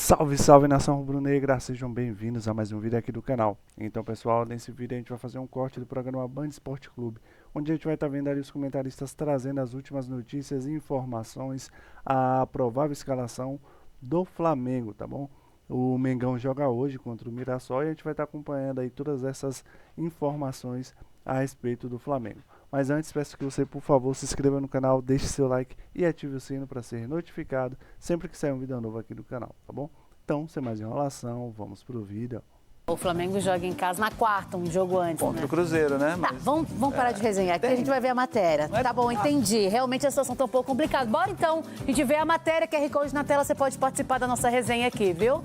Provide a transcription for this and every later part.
Salve, salve nação rubro-negra, sejam bem-vindos a mais um vídeo aqui do canal. Então pessoal, nesse vídeo a gente vai fazer um corte do programa Band Esporte Clube, onde a gente vai estar vendo ali os comentaristas trazendo as últimas notícias e informações, a provável escalação do Flamengo, tá bom? O Mengão joga hoje contra o Mirassol e a gente vai estar acompanhando aí todas essas informações a respeito do Flamengo. Mas antes, peço que você, por favor, se inscreva no canal, deixe seu like e ative o sino para ser notificado sempre que sair um vídeo novo aqui do canal, tá bom? Então, sem mais enrolação, vamos pro vídeo. O Flamengo joga em casa na quarta, um jogo antes, Contra né? o Cruzeiro, né? Tá, vamos parar de resenhar aqui, a gente vai ver a matéria. Tá bom, entendi. Realmente a situação tá um pouco complicada. Bora então, a gente vê a matéria, QR Code na tela, você pode participar da nossa resenha aqui, viu?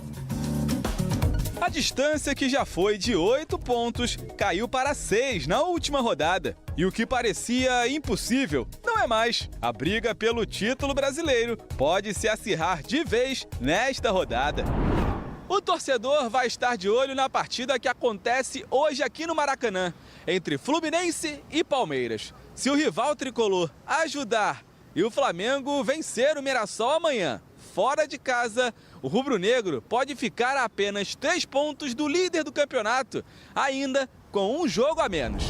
A distância, que já foi de 8 pontos, caiu para 6 na última rodada. E o que parecia impossível não é mais. A briga pelo título brasileiro pode se acirrar de vez nesta rodada. O torcedor vai estar de olho na partida que acontece hoje aqui no Maracanã, entre Fluminense e Palmeiras. Se o rival tricolor ajudar e o Flamengo vencer o Mirassol amanhã, fora de casa, o rubro-negro pode ficar a apenas 3 pontos do líder do campeonato, ainda com um jogo a menos.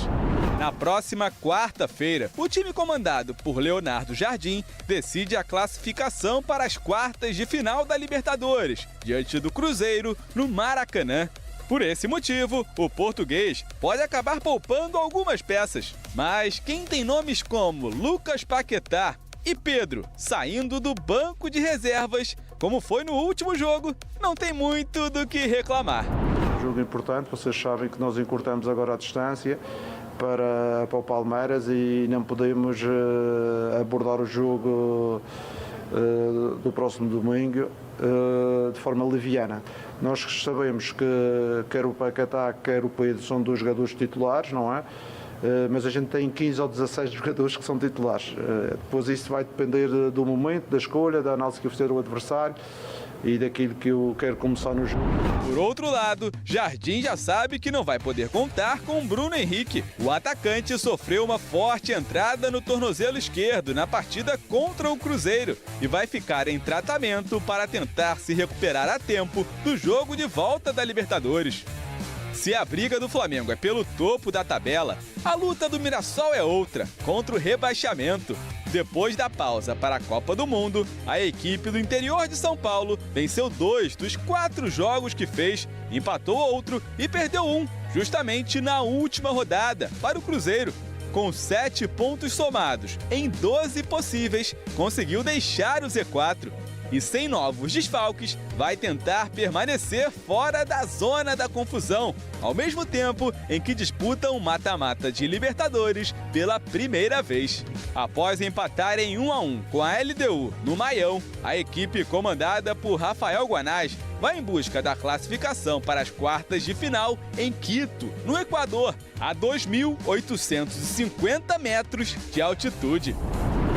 Na próxima quarta-feira, o time comandado por Leonardo Jardim decide a classificação para as quartas de final da Libertadores, diante do Cruzeiro, no Maracanã. Por esse motivo, o português pode acabar poupando algumas peças. Mas quem tem nomes como Lucas Paquetá e Pedro saindo do banco de reservas, como foi no último jogo, não tem muito do que reclamar. Jogo importante, vocês sabem que nós encurtamos agora a distância para o Palmeiras e não podemos abordar o jogo do próximo domingo de forma leviana. Nós sabemos que quer o Paquetá, quer o Pedro são dois jogadores titulares, não é? Mas a gente tem 15 ou 16 jogadores que são titulares. Depois isso vai depender do momento, da escolha, da análise que eu fizer o adversário e daquilo que eu quero começar no jogo. Por outro lado, Jardim já sabe que não vai poder contar com Bruno Henrique. O atacante sofreu uma forte entrada no tornozelo esquerdo na partida contra o Cruzeiro e vai ficar em tratamento para tentar se recuperar a tempo do jogo de volta da Libertadores. Se a briga do Flamengo é pelo topo da tabela, a luta do Mirassol é outra, contra o rebaixamento. Depois da pausa para a Copa do Mundo, a equipe do interior de São Paulo venceu 2 dos 4 jogos que fez, empatou outro e perdeu um, justamente na última rodada, para o Cruzeiro. Com 7 pontos somados em 12 possíveis, conseguiu deixar o Z4. E sem novos desfalques, vai tentar permanecer fora da zona da confusão, ao mesmo tempo em que disputa um mata-mata de Libertadores pela primeira vez. Após empatar em 1-1 com a LDU no Maião, a equipe comandada por Rafael Guanás vai em busca da classificação para as quartas de final em Quito, no Equador, a 2.850 metros de altitude.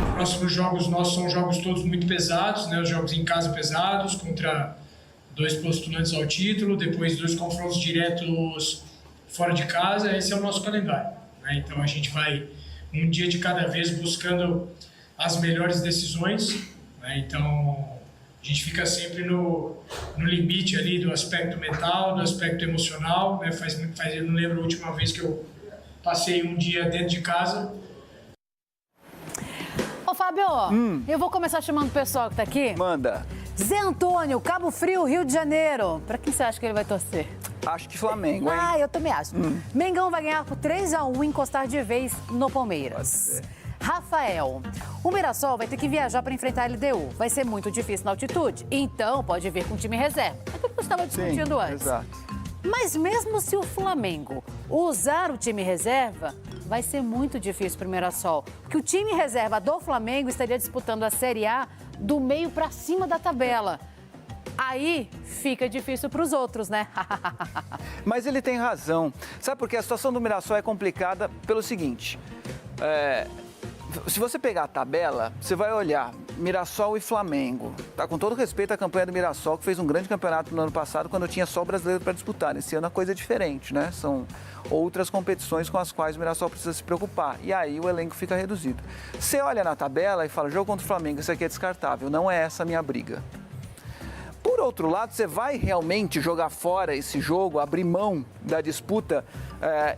Os próximos jogos nossos são jogos todos muito pesados, né? Os jogos em casa pesados, contra 2 postulantes ao título, depois 2 confrontos diretos fora de casa. Esse é o nosso calendário, né? Então a gente vai um dia de cada vez buscando as melhores decisões, né? Então a gente fica sempre no limite ali do aspecto mental, do aspecto emocional, né? Eu não lembro a última vez que eu passei um dia dentro de casa. Ô, Fábio, eu vou começar chamando o pessoal que tá aqui. Manda. Zé Antônio, Cabo Frio, Rio de Janeiro. Pra quem você acha que ele vai torcer? Acho que Flamengo, hein? Ah, eu também acho. Mengão vai ganhar por 3-1 e encostar de vez no Palmeiras. Rafael, o Mirassol vai ter que viajar para enfrentar a LDU. Vai ser muito difícil na altitude, então pode vir com time reserva. É aquilo que você estava discutindo antes. Exato. Mas mesmo se o Flamengo usar o time reserva, vai ser muito difícil para o Mirassol. Porque o time reserva do Flamengo estaria disputando a Série A do meio para cima da tabela. Aí fica difícil para os outros, né? Mas ele tem razão. Sabe por quê? A situação do Mirassol é complicada pelo seguinte. Se você pegar a tabela, você vai olhar Mirassol e Flamengo. Tá, com todo respeito à campanha do Mirassol, que fez um grande campeonato no ano passado, quando tinha só o brasileiro para disputar. Esse ano a coisa é diferente, né? São outras competições com as quais o Mirassol precisa se preocupar. E aí o elenco fica reduzido. Você olha na tabela e fala, jogo contra o Flamengo, isso aqui é descartável. Não é essa a minha briga. Por outro lado, você vai realmente jogar fora esse jogo, abrir mão da disputa,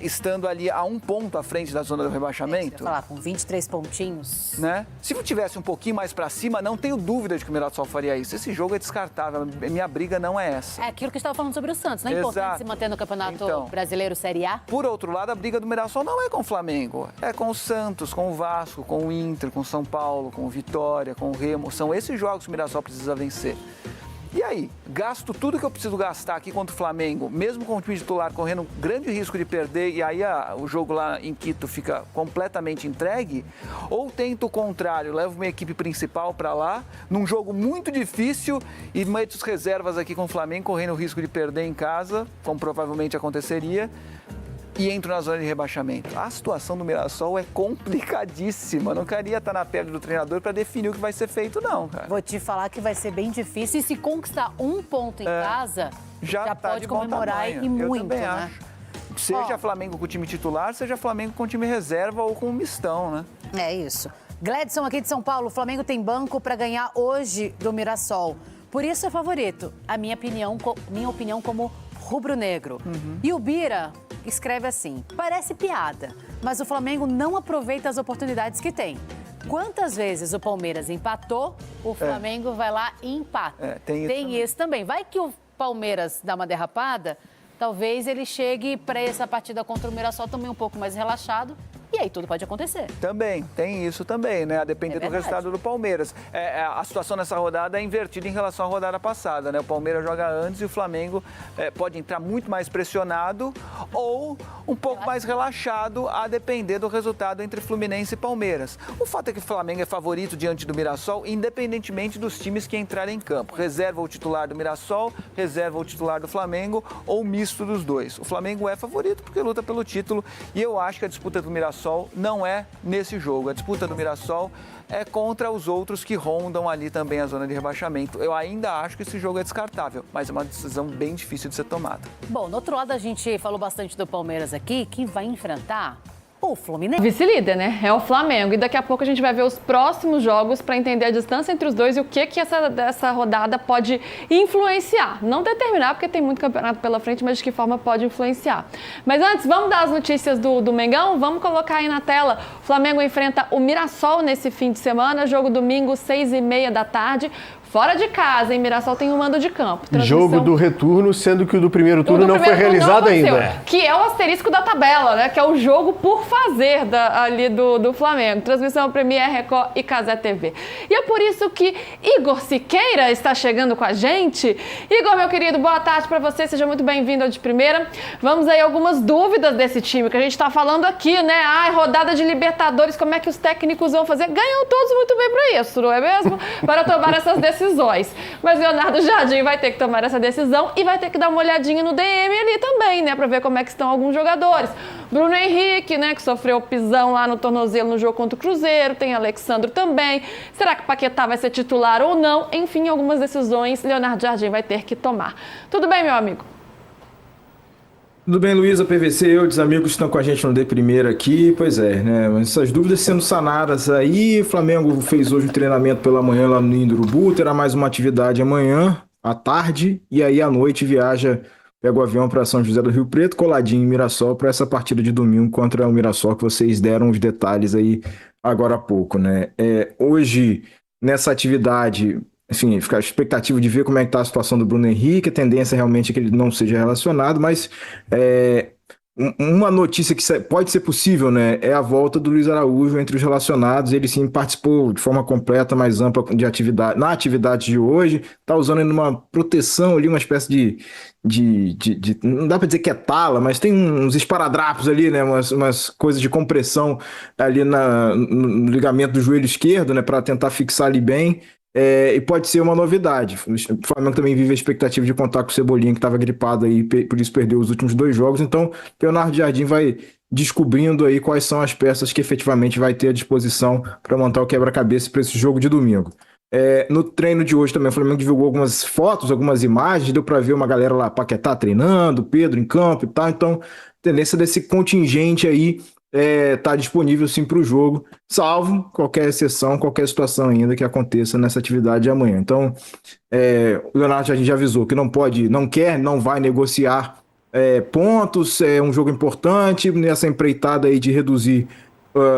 estando ali a 1 ponto à frente da zona do rebaixamento? Falar, com 23 pontinhos. Né? Se tivesse um pouquinho mais para cima, não tenho dúvida de que o Mirassol faria isso. Esse jogo é descartável, minha briga não é essa. É aquilo que estava falando sobre o Santos, não é importante se manter no Campeonato Brasileiro Série A? Por outro lado, a briga do Mirassol não é com o Flamengo, é com o Santos, com o Vasco, com o Inter, com o São Paulo, com o Vitória, com o Remo. São esses jogos que o Mirassol precisa vencer. E aí, gasto tudo que eu preciso gastar aqui contra o Flamengo, mesmo com o time titular correndo grande risco de perder, e aí o jogo lá em Quito fica completamente entregue, ou tento o contrário, levo minha equipe principal para lá, num jogo muito difícil, e meto os reservas aqui com o Flamengo, correndo o risco de perder em casa, como provavelmente aconteceria, e entro na zona de rebaixamento. A situação do Mirassol é complicadíssima. Não queria estar na pele do treinador para definir o que vai ser feito, não, cara. Vou te falar que vai ser bem difícil. E se conquistar 1 ponto em casa, já tá pode comemorar e muito, eu também né? acho. Seja Flamengo com o time titular, seja Flamengo com o time reserva ou com o mistão, né? É isso. Gledson aqui de São Paulo. O Flamengo tem banco para ganhar hoje do Mirassol. Por isso é favorito. A minha opinião como rubro-negro. E o Bira escreve assim: parece piada, mas o Flamengo não aproveita as oportunidades que tem. Quantas vezes o Palmeiras empatou, o Flamengo vai lá e empata. Tem isso também. Vai que o Palmeiras dá uma derrapada, talvez ele chegue para essa partida contra o Mirassol também um pouco mais relaxado. E aí tudo pode acontecer. Também, tem isso também, né? A depender do resultado do Palmeiras. A situação nessa rodada é invertida em relação à rodada passada, né? O Palmeiras joga antes e o Flamengo pode entrar muito mais pressionado ou um pouco mais relaxado, a depender do resultado entre Fluminense e Palmeiras. O fato é que o Flamengo é favorito diante do Mirassol, independentemente dos times que entrarem em campo. Reserva o titular do Mirassol, reserva o titular do Flamengo ou misto dos dois. O Flamengo é favorito porque luta pelo título e eu acho que a disputa do Mirassol não é nesse jogo. A disputa do Mirassol é contra os outros que rondam ali também a zona de rebaixamento. Eu ainda acho que esse jogo é descartável, mas é uma decisão bem difícil de ser tomada. Bom, no outro lado a gente falou bastante do Palmeiras aqui, que vai enfrentar o Fluminense. Vice-líder, né? É o Flamengo. E daqui a pouco a gente vai ver os próximos jogos para entender a distância entre os dois e o que essa rodada pode influenciar. Não determinar, porque tem muito campeonato pela frente, mas de que forma pode influenciar. Mas antes, vamos dar as notícias do Mengão? Vamos colocar aí na tela. O Flamengo enfrenta o Mirassol nesse fim de semana. Jogo domingo, 6h30 da tarde. Fora de casa, hein? Mirassol tem um mando de campo. Jogo do retorno, sendo que o do primeiro turno não foi realizado ainda. Que é o asterisco da tabela, né? Que é o jogo por fazer ali do Flamengo. Transmissão Premier, Record e Cazé TV. E é por isso que Igor Siqueira está chegando com a gente. Igor, meu querido, boa tarde para você. Seja muito bem-vindo ao De Primeira. Vamos aí algumas dúvidas desse time que a gente está falando aqui, né? Rodada de Libertadores, como é que os técnicos vão fazer? Ganham todos muito bem para isso, não é mesmo? Para tomar essas decisões. Mas Leonardo Jardim vai ter que tomar essa decisão e vai ter que dar uma olhadinha no DM ali também, né? Pra ver como é que estão alguns jogadores. Bruno Henrique, né? Que sofreu pisão lá no tornozelo no jogo contra o Cruzeiro. Tem Alexandro também. Será que Paquetá vai ser titular ou não? Enfim, algumas decisões Leonardo Jardim vai ter que tomar. Tudo bem, meu amigo? Tudo bem, Luísa, PVC, os amigos que estão com a gente no De Primeira aqui, pois é, né, essas dúvidas sendo sanadas aí, o Flamengo fez hoje o treinamento pela manhã lá no Ninho do Urubu, terá mais uma atividade amanhã, à tarde, e aí à noite viaja, pega o avião para São José do Rio Preto, coladinho em Mirassol, para essa partida de domingo contra o Mirassol, que vocês deram os detalhes aí agora há pouco, né. Hoje, nessa atividade... Enfim, fica a expectativa de ver como é que está a situação do Bruno Henrique, a tendência realmente é que ele não seja relacionado, mas uma notícia que pode ser possível, né, é a volta do Luiz Araújo entre os relacionados. Ele sim participou de forma completa, mais ampla de atividade, na atividade de hoje, está usando ainda uma proteção ali, uma espécie de não dá para dizer que é tala, mas tem uns esparadrapos ali, né, umas coisas de compressão ali no ligamento do joelho esquerdo, né, para tentar fixar ali bem. E pode ser uma novidade. O Flamengo também vive a expectativa de contar com o Cebolinha, que estava gripado aí, por isso perdeu os últimos 2 jogos. Então, Leonardo Jardim vai descobrindo aí quais são as peças que efetivamente vai ter à disposição para montar o quebra-cabeça para esse jogo de domingo. No treino de hoje também, o Flamengo divulgou algumas fotos, algumas imagens, deu para ver uma galera lá, Paquetá treinando, Pedro em campo e tal. Então, tendência desse contingente aí tá disponível sim para o jogo, salvo qualquer exceção, qualquer situação ainda que aconteça nessa atividade de amanhã. Então, o Leonardo já avisou que não vai negociar pontos, é um jogo importante nessa empreitada aí de reduzir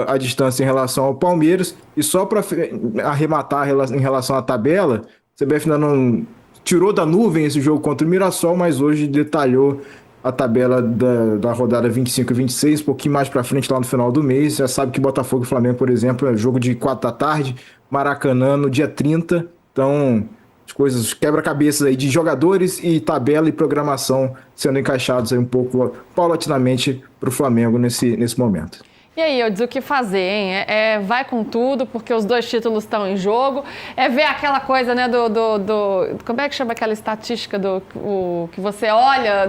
a distância em relação ao Palmeiras. E só para arrematar em relação à tabela, a CBF ainda não tirou da nuvem esse jogo contra o Mirassol, mas hoje detalhou a tabela da rodada 25 e 26, um pouquinho mais para frente lá no final do mês. Já sabe que Botafogo e Flamengo, por exemplo, é jogo de 4 da tarde, Maracanã no dia 30. Então, as coisas, quebra-cabeças aí de jogadores e tabela e programação sendo encaixados aí um pouco paulatinamente para o Flamengo nesse momento. E aí, eu digo o que fazer, hein? Vai com tudo, porque os 2 títulos estão em jogo. Ver aquela coisa, né, como é que chama aquela estatística que você olha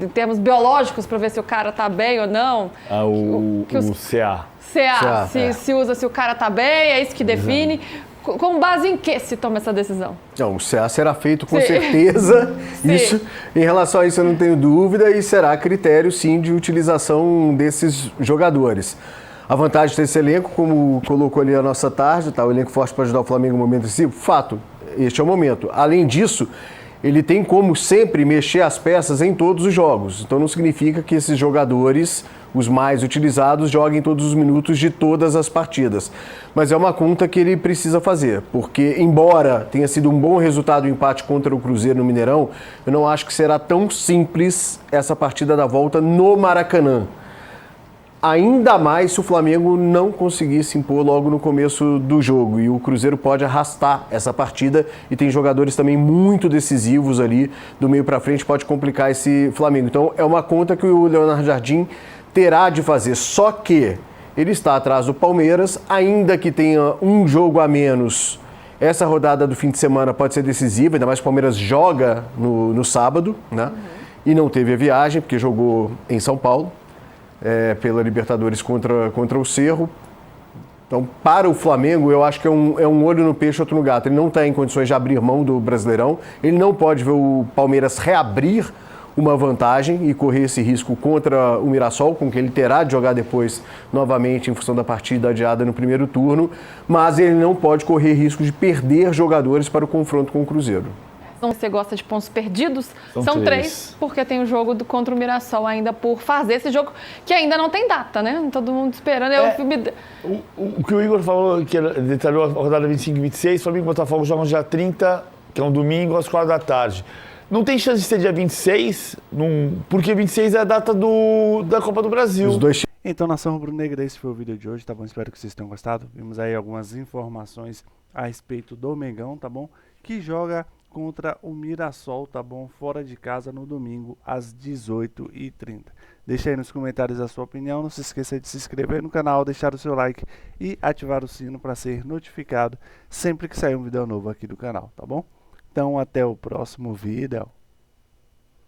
em termos biológicos para ver se o cara tá bem ou não? O CA. CA, se usa se o cara tá bem, é isso que define. Com base em que se toma essa decisão? Não, o CA será feito com certeza. Isso, em relação a isso eu não tenho dúvida, e será critério sim de utilização desses jogadores. A vantagem desse elenco, como colocou ali a nossa tarde, tá, o elenco forte para ajudar o Flamengo no momento decisivo, fato, este é o momento. Além disso, ele tem como sempre mexer as peças em todos os jogos. Então não significa que esses jogadores, os mais utilizados, joguem todos os minutos de todas as partidas. Mas é uma conta que ele precisa fazer, porque embora tenha sido um bom resultado o empate contra o Cruzeiro no Mineirão, eu não acho que será tão simples essa partida da volta no Maracanã. Ainda mais se o Flamengo não conseguir se impor logo no começo do jogo. E o Cruzeiro pode arrastar essa partida e tem jogadores também muito decisivos ali do meio para frente, pode complicar esse Flamengo. Então é uma conta que o Leonardo Jardim terá de fazer. Só que ele está atrás do Palmeiras, ainda que tenha um jogo a menos. Essa rodada do fim de semana pode ser decisiva, ainda mais que o Palmeiras joga no sábado, né? E não teve a viagem, porque jogou em São Paulo. Pela Libertadores contra o Cerro. Então, para o Flamengo, eu acho que é um olho no peixe, outro no gato. Ele não está em condições de abrir mão do Brasileirão. Ele não pode ver o Palmeiras reabrir uma vantagem e correr esse risco contra o Mirassol, com que ele terá de jogar depois novamente em função da partida adiada no primeiro turno. Mas ele não pode correr risco de perder jogadores para o confronto com o Cruzeiro. Você gosta de pontos perdidos? São 3, porque tem o jogo contra o Mirassol ainda por fazer. Esse jogo que ainda não tem data, né? Todo mundo esperando. O que o Igor falou, que detalhou a rodada 25 e 26, Flamengo e Botafogo jogam dia 30, que é um domingo, às 4 da tarde. Não tem chance de ser dia 26, porque 26 é a data da Copa do Brasil. Então, nação rubro-negra, esse foi o vídeo de hoje, tá bom? Espero que vocês tenham gostado. Vimos aí algumas informações a respeito do Mengão, tá bom? Que joga contra o Mirassol, tá bom? Fora de casa no domingo às 18h30. Deixa aí nos comentários a sua opinião, não se esqueça de se inscrever no canal, deixar o seu like e ativar o sino para ser notificado sempre que sair um vídeo novo aqui do canal, tá bom? Então até o próximo vídeo.